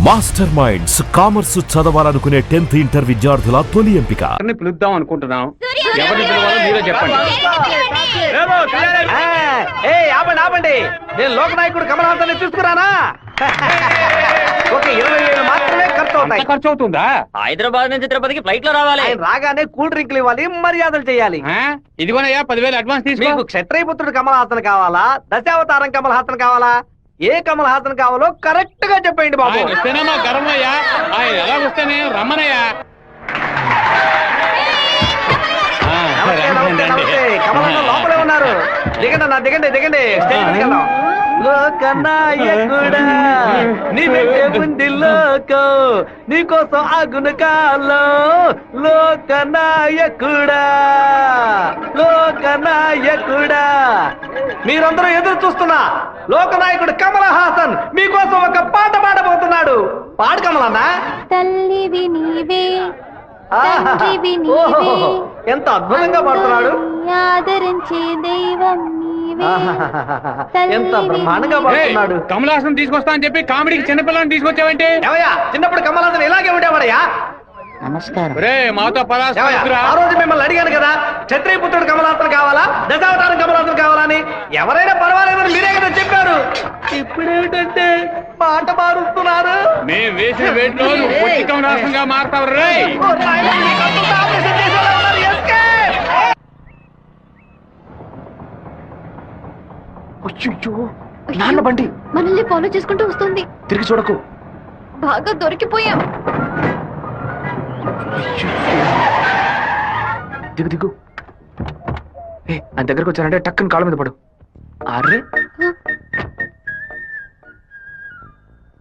Master minds commerce చదవాలనుకునే 10th inter విద్యార్థుల తొలి ఎంపిక. పిలుద్దాం అనుకుంటున్నాం. ఎవరిని పిలవాలో మీరే చెప్పండి. ఆపండి, నేను లోకనాయకుడు కమల్ హాసన్ చూసుకురానా? ఓకే, 20,000 మాత్రమే ఖర్చు అవుతాయి. ఖర్చు అవుతుందా? హైదరాబాద్ నుంచి తిరుపతికి ఫ్లైట్ లో రావాలి. ఆయన రాగానే కూల్ డ్రింక్లు ఇవ్వాలి, మర్యాదలు చేయాలి. ఇదిగోనయ్యా 10,000 అడ్వాన్స్ తీసుకో. మీకు క్షత్రియపుత్రుడు కమల్ హాసన్ కావాలా, దశావతారం కమల్ హాసన్ కావాలా? ఏ కమల్ హాసన్ కావాలో కరెక్ట్ గా చెప్పండి బాబు. ఆయన వస్తేనేమో గర్వయ్యా, ఆయన ఎలా వస్తేనే రమ్మనయ్యా. నమస్తే, కమల్ హాసన్ లోపలే ఉన్నారు. దిగండి అన్న, దిగండి దిగండి, స్టేజ్ మీదకి వెళ్దాం. లోకనాయకుడా నీ వెంటే ఉంది లోకం, నీకోసం ఆగున కాలం. లోకనాయకుడా లోకనాయకుడా, మీరందరూ ఎదురు చూస్తున్నా లోకనాయకుడు కమల్ హాసన్ మీకోసం ఒక పాట పాడబోతున్నాడు. పాడు కమలన్నా. తల్లివి నీవే, తండ్రివి ఓహో, నీవే, ఎంత అద్భుతంగా పాడుతున్నాడు. ఆదరించే దైవం నీవే. ఎంత బ్రహ్మాండంగా పాడుతున్నాడు. కమల్ హాసన్ తీసుకొస్తా అని చెప్పి కామెడీకి చిన్నపిల్లని తీసుకొచ్చావంటే? ఏమయ్యా, చిన్నప్పుడు కమల్ హాసన్ ఇలాగే ఉండేవాడయ్యా. నమస్కారం. రే మాతో ఏమయ్యా, ఆ రోజు మిమ్మల్ని అడిగాను కదా, క్షత్రియపుత్రుడు కమల్ హాసన్ కావాలా, దశావతారం కమల్ హాసన్ కావాలా అని. ఎవరైనా పర్వాలేదని మీరే కదా చెప్పారు. ఇప్పుడేమిటంటే పాట మారుస్తున్నారు. మేము వేసిన వేటిలో నువ్వు పొట్టి కమల్ హాసన్ గా మారుతావు. రే ఓ నాయనా, మీకు అంత ఆపరేషన్ చేసేలా ఉన్నారు. Escape! అయ్యయ్యో, నాన్న బండి. మనల్ని ఫాలో చేసుకుంటూ వస్తుంది. తిరిగి చూడకు. బాగా దొరికిపోయాం. దిగు దిగు. ఆయన దగ్గరకు వచ్చానంటే టక్కుని కాళ్ళ మీద పడు. అర్రే,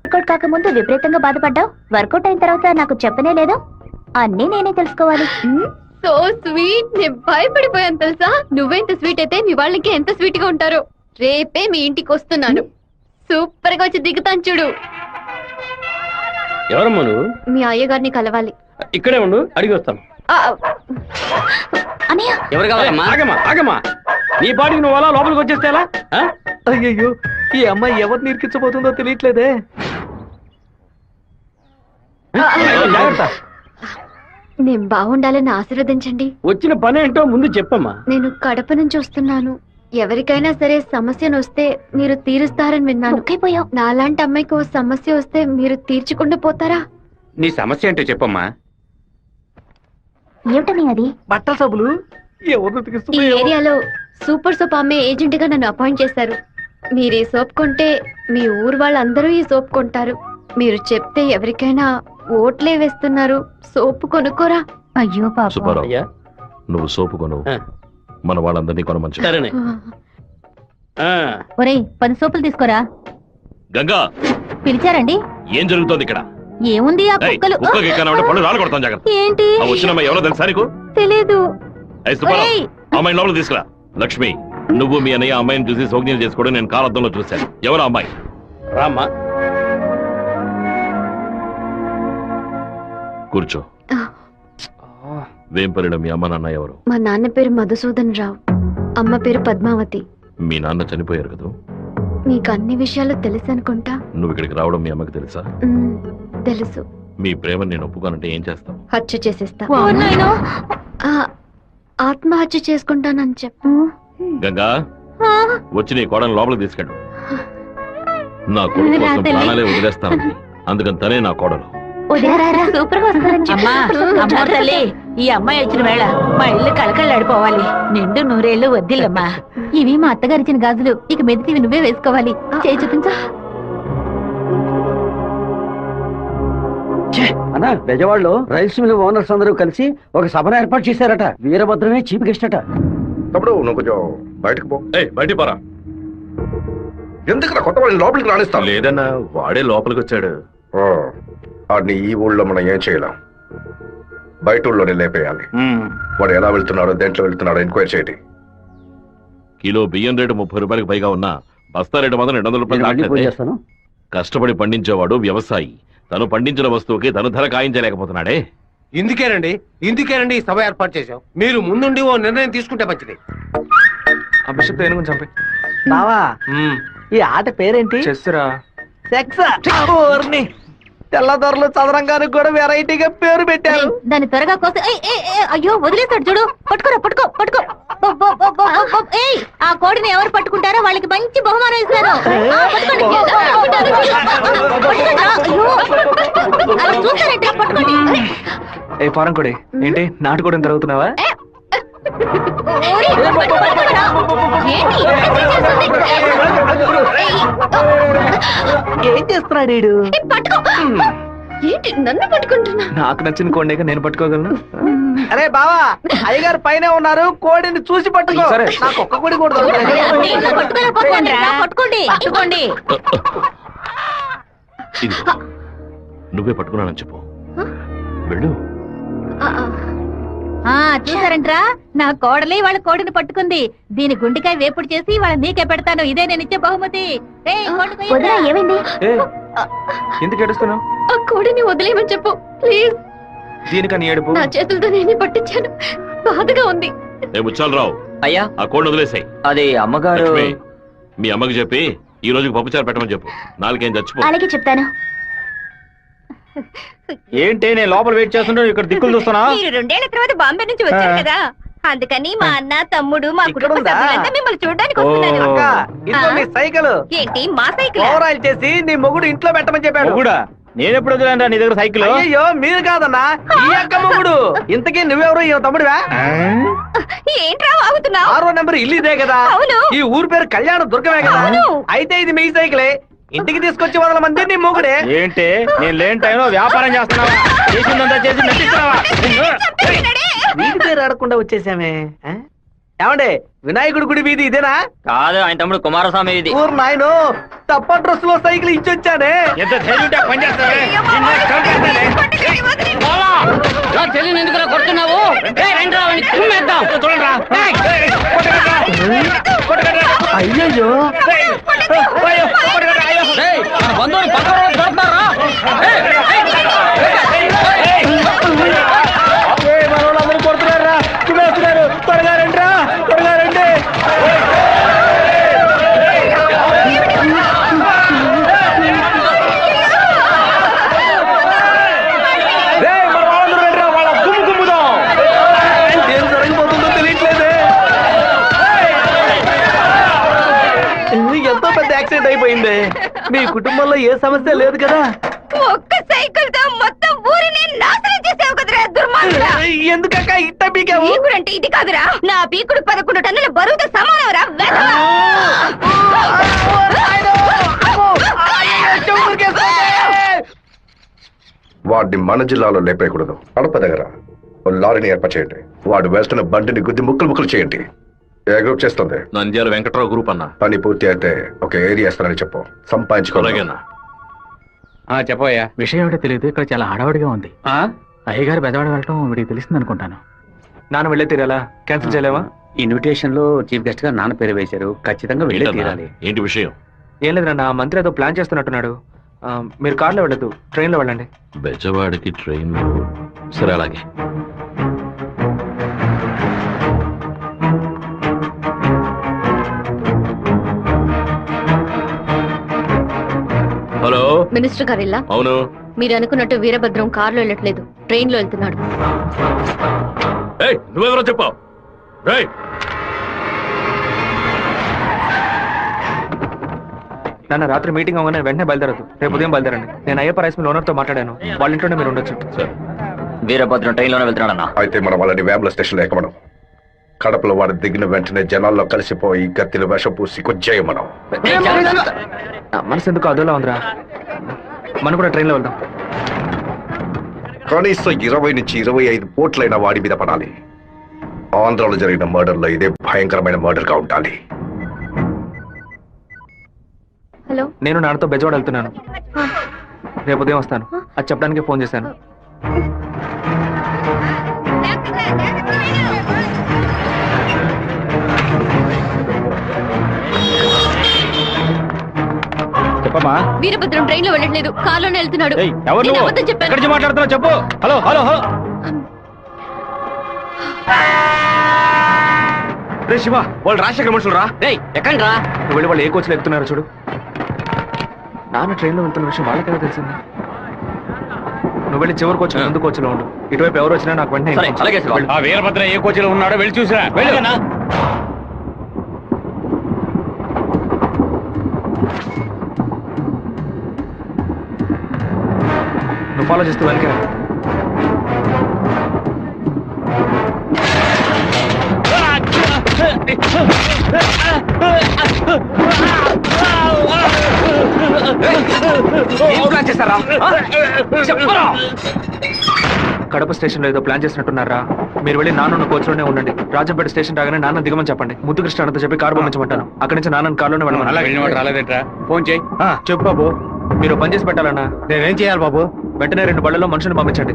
వర్కౌట్ కాకముందు విపరీతంగా బాధపడ్డావు, వర్కౌట్ అయిన తర్వాత నాకు చెప్పనే లేదు. అన్నీ నేనే తెలుసుకోవాలి. సో స్వీట్, నేను భయపడిపోయాను తెలుసా. నువ్వెంత స్వీట్ అయితే మీ వాళ్ళకి ఎంత స్వీట్ గా ఉంటారో. రేపే మీ ఇంటికి వస్తున్నాను. సూపర్ గా వచ్చి దిగుతాను చూడు. ఎవరమ్మా నువ్వు? మీ అయ్యగారిని కలవాలి. ఇక్కడే ఉండు, అడిగి వస్తాను. అన్నయ్య, ఎవరు కావాలమ్మా? ఆగమ్మా ఆగమ్మా, నీ బాడీకి నువ్వు అలా లోపలికి వచ్చేస్తే ఎలా? అయ్యయ్యో, ఈ అమ్మాయి ఎవరిని ఇరికించబోతుందో తెలియట్లేదే. జాగ్రత్త. నేను బాగుండాలని ఆశీర్వదించండి. వచ్చిన పని ఏంటో ముందు చెప్పమ్మా. నేను కడప నుంచి వస్తున్నాను. ఎవరికైనా సరే సమస్యను వస్తే మీరు తీరుస్తారని విన్నాను. నాలాంటి అమ్మాయికి ఓ సమస్య వస్తే మీరు తీర్చకుండా పోతారా? నీ సమస్య ఏంటో చెప్పమ్మా. ఏమిటని అది? బట్టల సబ్బులు ఎవరు ఈ ఏరియాలో సూపర్ సోప్ అమ్మే ఏజెంట్ గా నన్ను అపాయింట్ చేశారు. మీరు ఈ సోప్ కొంటే మీ ఊరు వాళ్ళందరూ ఈ సోప్ కొంటారు. మీరు చెప్తే ఎవరికైనా ఓట్లే వేస్తున్నారు. సోపు కొనుక్కోరా. అయ్యో పాప. సుబ్బారావు, అయ్యా నువ్వు సోపు కొను, మన వాళ్ళందరినీ కొనమంచు. సరేనే. ఒరేయ్, 10 సోపులు తీసుకోరా. గంగా, పిలిచారండి? ఏం జరుగుతోంది ఇక్కడ? ఏముంది, ఆ ఏయ్, కుక్కలు. కుక్కకి ఎక్కనంటే పళ్ళు రాళ్ళు కొడతాం, జాగ్రత్త. ఏంటి? ఆ వచ్చిన అమ్మాయి ఎవరో తెలుసా నీకు? తెలీదు. ఏయ్ సుబ్బారావు, ఏయ్. అమ్మాయిని లోపల తీసుకురా. లక్ష్మి, నువ్వు మీ అన్నయ్య అమ్మాయిని చూసి సౌజ్ఞలు చేసుకోవడం నేను కాలద్దంలో చూశాను. ఎవరు అమ్మాయి? రామ్మా. కూర్చో. వేంపల్లిలో మీ అమ్మ నాన్న ఎవరు? మా నాన్న పేరు మధుసూదన్ రావు, అమ్మ పేరు పద్మావతి. మీ నాన్న చనిపోయారు కదా? మీకు అన్ని విషయాలు తెలుసు అనుకుంటా. నువ్వు ఇక్కడికి రావడం మీ అమ్మకి తెలుసా? తెలుసు. మీ ప్రేమను నేను ఒప్పుకోనంటే ఏం చేస్తావు? హత్య చేసేస్తా. ఆత్మహత్య చేసుకుంటానని చెప్పు. గంగా, వచ్చి నీ కోడని లోపలికి తీసుకెళ్ళు. నా కొడుకు కోసం ప్రాణాలే వదిలేస్తానండి, అందుకని తనే నా కోడలు. సూపర్ గా వస్తానని చెప్పు. అమ్మా తల్లి, ఈ అమ్మాయి వచ్చిన వేళ మా ఇల్లు కలకళ్ళాడిపోవాలి. నిండు నూరేళ్లు వద్దిల్లమ్మా. ఇవి మా అత్తగారిచ్చిన గాజులు, ఇక మెదిటివి నువ్వే వేసుకోవాలి. చేయి చూపించా. అన్నా, బెజవాడలో రైస్ మిల్ ఓనర్స్ అందరూ కలిసి ఒక సభను ఏర్పాటు చేశారట. వీరభద్రమే చీఫ్ గెస్ట్ అట. తమ్ముడు, నువ్వు కొంచెం బయటకు పో. బయటికి పోరా. ఎందుకు కొత్త వాళ్ళని లోపలికి రాణిస్తాను? లేదన్నా, వాడే లోపలికి వచ్చాడు. వాడిని ఈ ఊళ్ళో మనం ఏం చేయలేం, బయట ఊళ్ళోనే లేపేయాలి. వాడు ఎలా వెళ్తున్నాడో, దేంట్లో వెళ్తున్నాడో ఎంక్వైరీ చేయండి. కిలో బియ్యం రేటు 30 రూపాయలకు పైగా ఉన్నా బస్తా రేటు మాత్రం 200 రూపాయలు. చేస్తాను. కష్టపడి పండించేవాడు వ్యవసాయి. తను పండించిన వస్తువుకి తను ధర కాయించలేకపోతున్నాడే. ఇందుకేనండి ఈ సభ ఏర్పాటు చేశాం. మీరు ముందుండి ఓ నిర్ణయం తీసుకుంటే మంచిది. ఆ బిషప్ ఏనుగుని చంపే. బావా, ఈ ఆట పేరేంటి? చెస్సురా. సెక్స్. తెల్లదొరలు చదరంగానికి కూడా వెరైటీగా పేరు పెట్టారు. దాన్ని త్వరగా కోసి అయ్యో వదిలేస్తాడు చూడు. పట్టుకోరా పట్టుకో పట్టుకో. ఏయ్ ఆ కోడిని ఎవరు పట్టుకుంటారో వాళ్ళకి మంచి బహుమానం ఇస్తాను. చూస్తారంటే పట్టుకోండి. ఏ పారం కొడి ఏంటి నాటుకోవడం జరుగుతున్నావా? ఏం చేస్తున్నాడు వీడు? ఏంటి నన్ను పట్టుకుంటున్నా? నాకు నచ్చిన కోడిని నేను పట్టుకోగలను. అరే బావా అయ్యగారు పైన ఉన్నారు, కోడిని చూసి పట్టుకో. నాకు ఒక్క కోడి కూడా పట్టుకోండి పట్టుకోండి. ఇదిగో, నువ్వే పట్టుకున్నానని చెప్పు. వెళ్ళు. చూసారంట్రా నా కోడలి వాళ్ళ కోడిని పట్టుకుంది. దీని గుండెకాయ వేపుడు చేసి వాళ్ళ నీకే పెడతాను. ఇదే నేను ఇచ్చే బహుమతి. ఏమైంది? ఎందుకు ఏడుస్తున్నావు? ఆ కోడిని వదిలేయమని చెప్పు ప్లీజ్. దీనికని ఏడుపు? నా చేతులతో నేను పట్టించాను, బాధగా ఉంది. ముచ్చాలరావు, అయ్యా ఆ కోడిని వదిలేసాయి. అది అమ్మగారు. లక్ష్మి, మీ అమ్మకి చెప్పి ఈ రోజుకి పప్పుచారు పెట్టమని చెప్పు. నాలుగేం చచ్చిపో. అలాగే చెప్తాను. ఏంటి నేను లోపల వెయిట్ చేస్తుంటే ఇక్కడ దిక్కులు చూస్తున్నా? మీరు 2 ఏళ్ల తర్వాత బాంబే నుంచి వచ్చారు కదా, అందుకని మా అన్న తమ్ముడు మా కుటుంబ సభ్యులంతా మిమ్మల్ని చూడడానికి వస్తున్నారు. ఇదిగో మీ సైకిల్. ఏంటి మా సైకిల్? ఓవరాల్ చేసి నీ మొగుడు ఇంట్లో పెట్టమని చెప్పాడు. కూడా నేను ఎప్పుడు వదిలేను నీ దగ్గర సైకిల్? అయ్యో మీరు కాదన్నా, ఈ అక్క మొగుడు. ఇంతకీ నువ్వెవరు? ఈ తమ్ముడివా? ఏంట్రా వాగుతున్నావు? 6వ నెంబర్ ఇల్లు ఇదే కదా? అవును. ఈ ఊరు పేరు కళ్యాణ దుర్గమే కదా? అయితే ఇది మీ సైకిలే. ఇంటికి తీసుకొచ్చి 100 మంది నీ మొగుడే. ఏంటి నేను లేని టైంలో వ్యాపారం చేస్తున్నావా? చేసిందంతా చేసి నటిస్తున్నావా? వీటి పేరు అడగకుండా వచ్చేసామే. ఏమండే వినాయకుడి గుడి వీధి ఇదేనా? కాదు, ఆయన తమ్ముడు కుమారస్వామి ఇది. ఊరు నాయను తప్ప డ్రెస్ లో సైకిల్ ఇచ్చొచ్చానే. ఎంత ధైర్యం పని చేస్తావే? చెల్లిని ఎందుకు కొడుతున్నావు? అయ్యయ్యో బంధువులు పక్కన దొరుకుతారా? మనోళ్ళందరూ కొడుతున్నారా? వస్తున్నారు, త్వరగా రండిరా, త్వరగా రండి. ఎంతో పెద్ద యాక్సిడెంట్ అయిపోయింది. మీ కుటుంబంలో ఏ సమస్య లేదు కదా? ఒక్క సైకిల్ తో మొత్తం ఊరిని నాశనం చేసావు కదరా దుర్మార్గుడా. ఎందుకక్క ఇట్ట పీకావు? పీకుడంటే ఇది కాదురా, నా పీకుడు 11 టన్నుల బరువుతో సమానవరా. వాడిని మన జిల్లాలో లేపేయకూడదు. కడప దగ్గర లారీని ఏర్పాటు చేయండి. వాడు వెళ్తున్న బండిని గుద్ది ముక్కలు ముక్కలు చేయండి. ఏ గ్రూప్ చేస్తుంది? నంద్యాల వెంకట్రావు గ్రూప్ అన్న. పని పూర్తి అయితే ఒక ఏరియా ఇస్తానని చెప్పు. సంపాదించుకోవాలి. చెప్పయ్యా. విషయం ఏమిటో తెలియదు, ఇక్కడ చాలా హడావుడిగా ఉంది. అయ్యగారు బెదవాడ వెళ్ళటం వీడికి తెలిసింది అనుకుంటాను. నాన్న వెళ్ళే తీరాలా? క్యాన్సిల్ చేయలేవా? ఇన్విటేషన్ లో చీఫ్ గెస్ట్ గా నాన్న పేరు వేశారు, ఖచ్చితంగా వెళ్ళే తీరాలి. ఏంటి విషయం? ఏం లేదన్నా, మంత్రి ఏదో ప్లాన్ చేస్తున్నట్టున్నాడు. మీరు కార్లో వెళ్ళదు, ట్రైన్ లో వెళ్ళండి. బెజవాడికి ట్రైన్? సరే అలాగే. హలో, మినిస్టర్ గారు ఇలా? అవును. మీరు అనుకున్నట్టు వీరభద్రం కారులో వెళ్ళట్లేదు, ట్రైన్ లో వెళ్తున్నాడు. నువ్వెవరో చెప్పావు? నాన్న రాత్రి మీటింగ్ అవగానే వెంటనే బయలుదేరదు, రేపు ఉదయం బయలుదేరండి. నేను అయ్యప్ప రైస్ మిల్ ఓనర్ తో మాట్లాడాను, వాళ్ళ ఇంట్లోనే మీరు ఉండొచ్చు. వీరభద్రం ట్రైన్ లోనే వెళ్తున్నాడన్నా. అయితే మనం వాళ్ళని వేముల స్టేషన్ లో ఎక్కమనం. కడపలో వాడు దిగిన వెంటనే జనాల్లో కలిసిపోయి గత్తిలు వేషం పూసి కొచ్చేయమనం. మనసు ఎందుకు అదోలా ఉందిరా, మనం కూడా ట్రైన్ లో వెళ్దాం. కనీసం 20 నుంచి 25 పోట్లైన వాడి మీద పడాలి. ఆంధ్రాలో జరిగిన మర్డర్ లో ఇదే భయంకరమైన మర్డర్ గా ఉండాలి. హలో, నేను నాన్నతో బెజవాడ వెళ్తున్నాను, రేపు ఉదయం వస్తాను. అది చెప్పడానికి ఫోన్ చేశాను. చెప్పమ్మా. వీరభద్రం ట్రైన్ లో వెళ్ళట్లేదు, కారులోనే వెళ్తున్నాడు. ఎవరు నేను నువ్వు? అబద్ధం చెప్పాను. ఎక్కడి నుంచి మాట్లాడుతున్నావు చెప్పు. Hello hello hello. రే శివ, వాళ్ళు రాజశేఖర మనుషులు రా. ఎక్కండి రా. నువ్వు వెళ్ళి వాళ్ళు ఏ కోచ్లో ఎక్కుతున్నారో చూడు. నాన్న ట్రైన్ లో వెళ్తున్న విషయం వాళ్ళకెలా తెలిసింది? నువ్వు వెళ్ళి చివరి కోచ్ ముందు కోచ్లో ఉండు. ఇటువైపు ఎవరు వచ్చినా నాకు వెంటనే సరే, అలాగే శివ. వెళ్ళు. ఆ వీరభద్ర ఏ కోచ్లో ఉన్నాడో వెళ్ళి చూసిరా. వెళ్ళనా? నువ్వు ఫాలో చేస్తూ వెనక కడప స్టేషన్ లో ఏదో ప్లాన్ చేసినట్టున్నారా? మీరు వెళ్ళి నాన్న కోచ్లోనే ఉండండి. రాజంపేట స్టేషన్ రాగానే నాన్న దిగమని చెప్పండి. ముద్దు కృష్ణ అంతా చెప్పి కారు పంపించమంటాను. అక్కడి నుంచి నాన్న కారులోనే అలా వెళ్ళిన వాడు వెళ్ళమని. రాలేదేంట్రా? ఫోన్ చేయి. చెప్పు బాబు. మీరు పని చేసి పెట్టాలన్నా. నేనేం చేయాలి బాబు? వెంటనే 2 బళ్ళలో మనుషుని పంపించండి.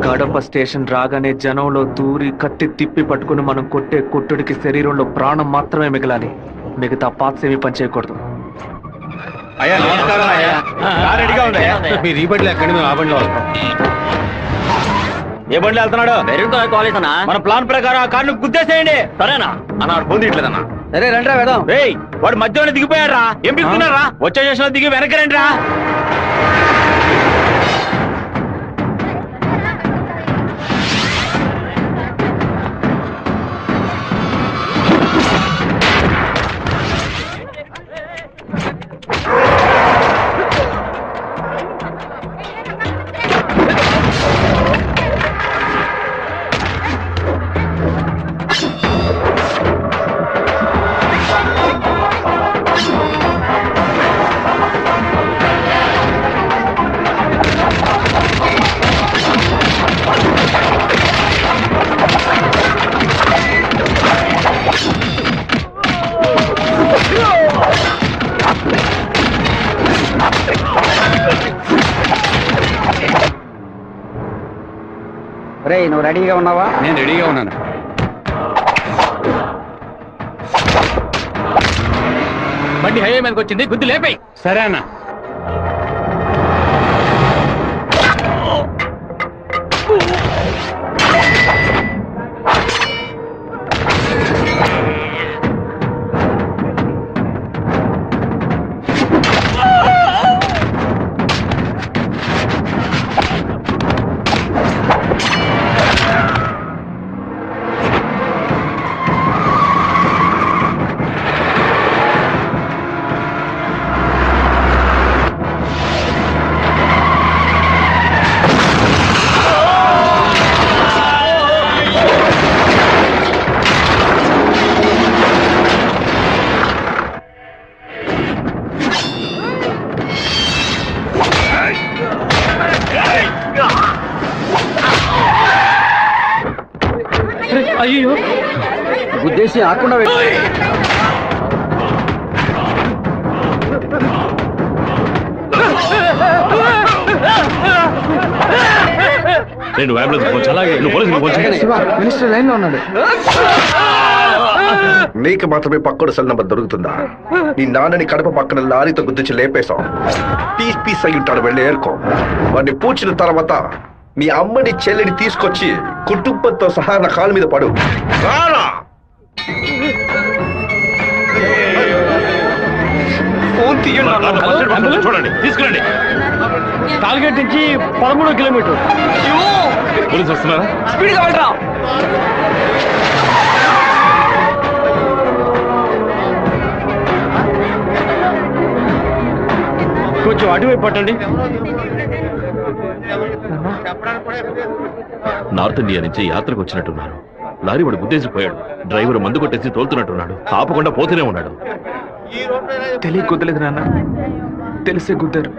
కడప స్టేషన్ రాగానే జనంలో దూరి కత్తి తిప్పి పట్టుకుని మనం కొట్టే కొట్టుడికి శరీరంలో ప్రాణం మాత్రమే మిగలాలి. మిగతా పార్ట్స్ ఏమీ పని చేయకూడదు. అయ్యా నమస్కారం అయ్యా. కారు రెడీగా ఉంది అయ్యా. మీరు ఈ బండిలో ఎక్కడి మేము ఆ బండిలో వస్తాం. ఏ బండి వెళ్తున్నాడు? కాలేజ్ అన్నా. మన ప్లాన్ ప్రకారం ఆ కార్ను గుద్దేసేయండి. సరేనా అన్న ఫోన్ తీయట్లేదన్నా. సరే రండి వెళ్దాం. ఏయ్ వాడు మధ్యలోనే దిగిపోయారా? ఏం పిలుస్తున్నారా? వచ్చే స్టేషన్ లో దిగి వెనక్కి రండి రా. రేయ్ నువ్వు రెడీగా ఉన్నావా? నేను రెడీగా ఉన్నాను. బండి హైవే మీదకి వచ్చింది, గుద్దు లేపాయి. సరే అన్న. అయ్యో గుద్దేసి ఆకుండా నేను అంబులెన్స్ ఫోన్ చేయి. అలాగే నువ్వు పోలీసులకు ఫోన్ చేయి. మినిస్టర్ లైన్ లో ఉన్నాడు. నీకు మాత్రమే పక్కడు సెల్ నంబర్ దొరుకుతుందా? నీ నాన్నని కడప పక్కన లారీతో గుద్దించి లేపేశాం. పీస్ పీస్ అయి ఉంటాడు, వెళ్ళి ఏరుకో. వాడిని పూడ్చిన తర్వాత మీ అమ్మని చెల్లిని తీసుకొచ్చి కుటుంబంతో సహా నా కాలు మీద పడు. రారా ఫోన్ తీయండి. చూడండి, తీసుకురండి. టార్గెట్ నుంచి 13 కిలోమీటర్. పోలీసు వస్తున్నారా? స్పీడ్ గా వెళ్ళరా. కొంచెం అటువైపు పట్టండి. నార్త్ ఇండియా నుంచి యాత్రకు వచ్చినట్టున్నారు. లారీ వాడు గుద్దేసిపోయాడు. డ్రైవర్ మందు కొట్టేసి తోలుతున్నట్టున్నాడు. ఆపకుండా పోతూనే ఉన్నాడు. తెలియ కుదలేదు నాన్న, తెలిసే గుద్దారు.